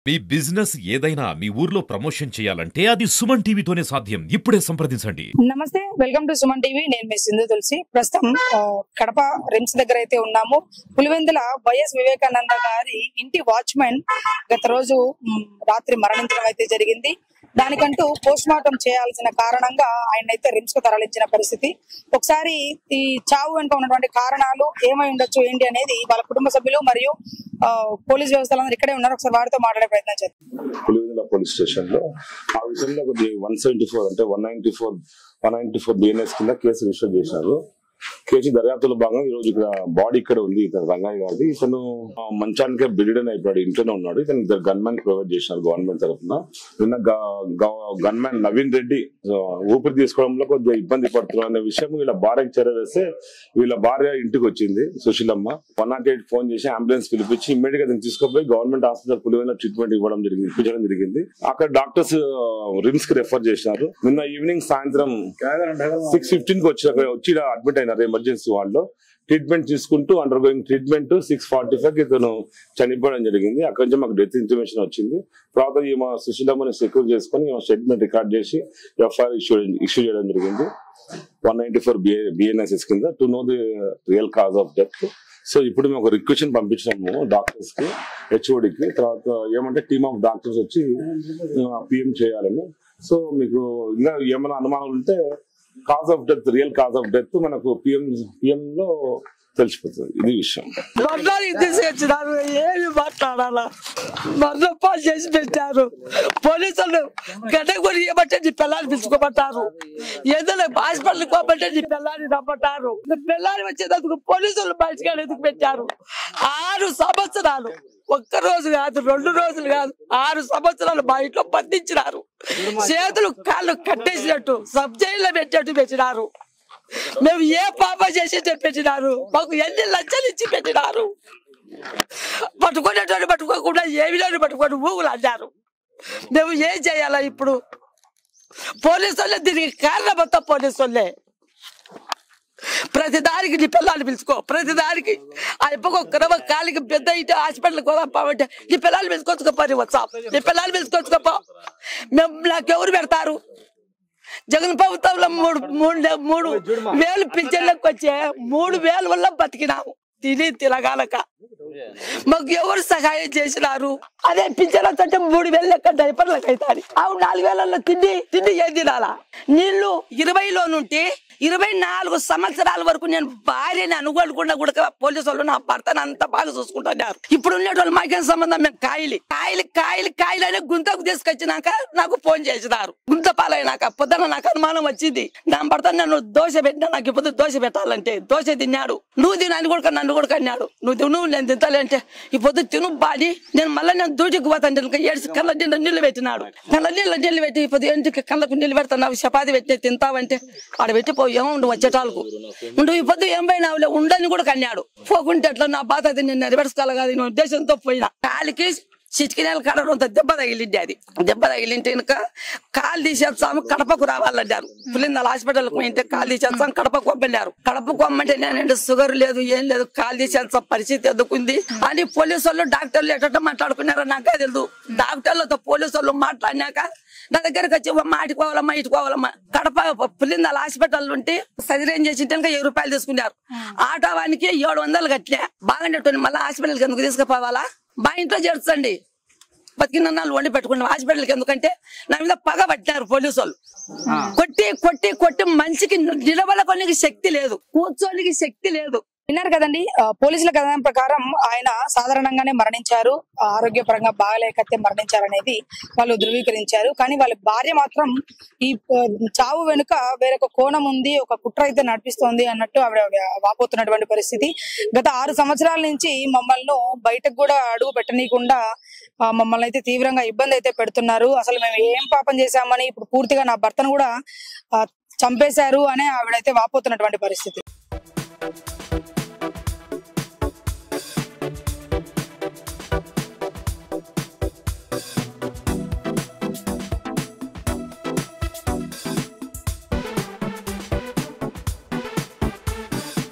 మీ business ఏదైనా మీ ఊర్లో promotion చేయాలంటే అది సుమన్ టీవీతోనే సాధ్యం. ఇప్పుడే సంప్రదించండి. నమస్తే, వెల్కమ్ టు సుమన్ టీవీ. నేను మీ సింధు తులసి. ప్రస్తుతం కడప రిమ్స్ దగ్గర అయితే ఉన్నాము. పులివెందుల వైఎస్ వివేకానంద గారి ఇంటి వాచ్మెన్ గత రోజు రాత్రి మరణించడం అయితే జరిగింది. దానికంటూ పోస్ట్ మార్టం చేయాల్సిన కారణంగా ఆయన అయితే రిమ్స్ కు తరలించిన పరిస్థితి. ఒకసారి ఈ చావు వెనుక ఉన్నటువంటి కారణాలు ఏమై ఉండొచ్చు ఏంటి అనేది వాళ్ళ కుటుంబ సభ్యులు మరియు పోలీస్ వ్యవస్థలందరూ ఇక్కడే ఉన్నారు. ఒకసారి వారితో మాట్లాడే ప్రయత్నం చేద్దాం. పులివెందుల పోలీస్ స్టేషన్ లో ఆ విషయంలో 174 అంటే 194 బిఎన్ఎస్ కింద కేసు రిజిస్టర్ చేశారు. కేసు దర్యాప్తులో భాగంగా ఈ రోజు ఇక్కడ బాడీ ఇక్కడ ఉంది. ఇతను రంగయ్య గారిది. ఇతను మంచానికే బిల్డెన్ అయిపోయాడు, ఇంట్లోనే ఉన్నాడు. ఇతను ఇద్దరు గన్ మ్యాన్ ప్రొవైడ్ చేసినారు గవర్నమెంట్ తరఫున. నిన్న గన్ మ్యాన్ నవీన్ రెడ్డి ఊపిరి తీసుకోవడంలో కొద్దిగా ఇబ్బంది పడుతున్నారు అనే విషయం వీళ్ళ భార్యకి చేరవేస్తే వీళ్ళ భార్య ఇంటికి వచ్చింది సుశీలమ్మ. 108 ఫోన్ చేసి అంబులెన్స్ పిలిపించి ఇమ్మీడియట్ గా తీసుకుపోయి గవర్నమెంట్ హాస్పిటల్ పులివెందుల ట్రీట్మెంట్ ఇప్పించడం జరిగింది. అక్కడ డాక్టర్స్ రిమ్స్ కి రెఫర్ చేసినారు. నిన్న ఈవినింగ్ సాయంత్రం 6:15 వచ్చి అడ్మిట్ అయినారు ఎమర్జెన్సీ వార్డులో. ట్రీట్మెంట్ తీసుకుంటూ అండర్ గోయింగ్ ట్రీట్మెంట్ 6:45 ఇతను చనిపోవడం జరిగింది. అక్కడి నుంచి మాకు డెత్ ఇన్ఫర్మేషన్ వచ్చింది. తర్వాత ఈమె సుశీలమ్మని సెక్యూర్ చేసుకుని స్టేట్మెంట్ రికార్డ్ చేసి ఎఫ్ఐఆర్ ఇష్యూ చేయడం జరిగింది 194 బిఎన్ఎస్ఎస్ కింద to know the real cause of death. So ఇప్పుడు మేము ఒక రిక్వెషన్ పంపించినాము డాక్టర్స్ కి, హెచ్ఓడికి. తర్వాత ఏమంటే టీమ్ ఆఫ్ డాక్టర్స్ వచ్చి పిఎం చేయాలని. సో మీకు ఇంకా ఏమైనా అనుమానాలు ఉంటే cause of death, real cause of death మనకు పిఎం లో తెలిసిపోతుంది. ఇది విషయం. తీసుకొచ్చినారు, ఏమి మాట్లాడాలా, మరణపాలు చేసి పెట్టారు. పోలీసులు గడ్డ కొని ఇవ్వమంటే నీ పిల్లల్ని పిలుచుకోమంటారు. ఏదైనా హాస్పిటల్కి పోమంటే నీ పిల్లాన్ని రమ్మంటారు. పిల్లాన్ని వచ్చేందుకు పోలీసులు బయటకు ఎందుకు పెట్టారు? 6 సంవత్సరాలు, ఒక్క రోజు కాదు, 2 రోజులు కాదు, 6 సంవత్సరాలు మా ఇంట్లో బంధించినారు. చేతులు కాళ్ళు కట్టేసినట్టు సబ్ జైల్లో పెట్టినారు. మేము ఏ పాప చేసి పెట్టినారు. మాకు ఎన్ని లక్షలు ఇచ్చి పెట్టినారు. పట్టుకునేటోని పట్టుకోకుండా ఏమిలోని పట్టుకొని ఊగులు అన్నారు. మేము ఏం చేయాలా ఇప్పుడు? పోలీసు వాళ్ళే దీనికి కారణం మొత్తం పోలీసు వాళ్ళే. ప్రతిదానికి నీ పిల్లల్ని పిలుచుకో, ప్రతిదానికి ఆ ఇప్పకొక్క కాలికి పెద్ద ఇంటి హాస్పిటల్కి పోదామంటే నీ పిల్లల్ని పిలుచుకొచ్చుకోపోయి వచ్చా, నీ పిల్లల్ని పిలుచుకొచ్చుకోపో. మేము నాకెవరు పెడతారు? జగన్ ప్రభుత్వంలో 3,000 పింఛన్లకు వచ్చే 3,000 వల్ల బతికినాము. తిరగాలక మాకు ఎవరు సహాయం చేసినారు? అదే పింఛన్ అంటే 3,000 లెక్క డైపర్లకు అవుతాయి. అవు 4,000 తిండి ఏం తినాలా? నీళ్లు 20లో నుండి 24 సంవత్సరాల వరకు నేను భార్యని అనుకోకుండా కూడా పోలీసు వాళ్ళు నా భర్తను అంత బాగా చూసుకుంటున్నారు. ఇప్పుడు ఉండేటోళ్ళు మాకేం సంబంధం? మేము కాయలు అనే గుంతకు తీసుకొచ్చినాక నాకు ఫోన్ చేసినారు. గుంత పాలైనాక పొద్దున నాకు అనుమానం వచ్చింది. నా భర్త నన్ను దోశ పెట్టినా, నాకు ఇప్పుడు దోశ పెట్టాలంటే దోశ తిన్నాడు. నువ్వు తినని కూడా నన్ను కూడా అన్నాడు. నువ్వు నేను తింటాలి అంటే ఈ పొద్దు తిను బాడి, నేను మళ్ళీ నేను దూటికి పోతాను. 7 కళ్ళ నీళ్ళు పెట్టినాడు. కళ్ళ నీళ్ళు పెట్టి ఇప్పుడు ఇంటికి కళ్ళకు నీళ్ళు పెడతాను. చపాతి పెట్టి తింటావంటే ఆడ పెట్టిపో, ఏముండు వచ్చేటాలకు ఉండు. ఈ పొద్దు ఏం పోయినావులే ఉండని కూడా కన్నాడు. పోకుంటే అట్లా నా బాధ అది నేను నెరవేర్చుకోవాలి కాదు. నేను ఉద్దేశంతో పోయినా. కాలికి చిటికినేల కడడంతో దెబ్బ తగిలింది. అది దెబ్బ తగిలింటే కనుక కాలు తీసేస్తాము, కడపకు రావాలన్నారు. పులిందల హాస్పిటల్కి పోయింటే కాలు తీసేస్తాం, కడపకు పంపన్నారు. కడపకు పంపంటే నేను షుగర్ లేదు, ఏం లేదు, కాలు తీసేస్తాం, పరిస్థితి ఎదుకుంది అని పోలీసు వాళ్ళు డాక్టర్లు ఎట్ట మాట్లాడుకున్నారో నాకే తెలుసు. డాక్టర్లతో పోలీసు వాళ్ళు మాట్లాడినాక నా దగ్గరకు వచ్చి మాటికి పోవాలమ్మా, ఇటుకు పోవాలమ్మా. కడప పులిందల హాస్పిటల్ ఉంటే సర్జరీ చేసింటే 1000 రూపాయలు తీసుకున్నారు. ఆటో వానికి 700 కట్టినా. బాగుండేటువంటి మళ్ళీ హాస్పిటల్కి ఎందుకు తీసుకుపోవాలా? మా ఇంట్లో చేర్చండి, బతికిన నాళ్ళు వండి పెట్టుకున్నాం. హాస్పిటల్కి ఎందుకంటే నా మీద పగ పట్టినారు పోలీసు వాళ్ళు. కొట్టి మనిషికి నిలబడడానికి శక్తి లేదు, కూర్చోనికి శక్తి లేదు. విన్నారు కదండి, పోలీసుల కథనం ప్రకారం ఆయన సాధారణంగానే మరణించారు, ఆరోగ్యపరంగా బాగలేకతే మరణించారనేది వాళ్ళు ధృవీకరించారు. కానీ వాళ్ళ భార్య మాత్రం ఈ చావు వెనుక వేరొక కోణం ఉంది, ఒక కుట్ర అయితే నడిపిస్తోంది అన్నట్టు ఆవిడ వాపోతున్నటువంటి పరిస్థితి. గత 6 సంవత్సరాల నుంచి మమ్మల్ని బయటకు కూడా అడుగు పెట్టనీయకుండా మమ్మల్ని అయితే తీవ్రంగా ఇబ్బంది అయితే పెడుతున్నారు. అసలు మేము ఏం పాపం చేశామని ఇప్పుడు పూర్తిగా నా భర్తను కూడా చంపేశారు అని ఆవిడైతే వాపోతున్నటువంటి పరిస్థితి.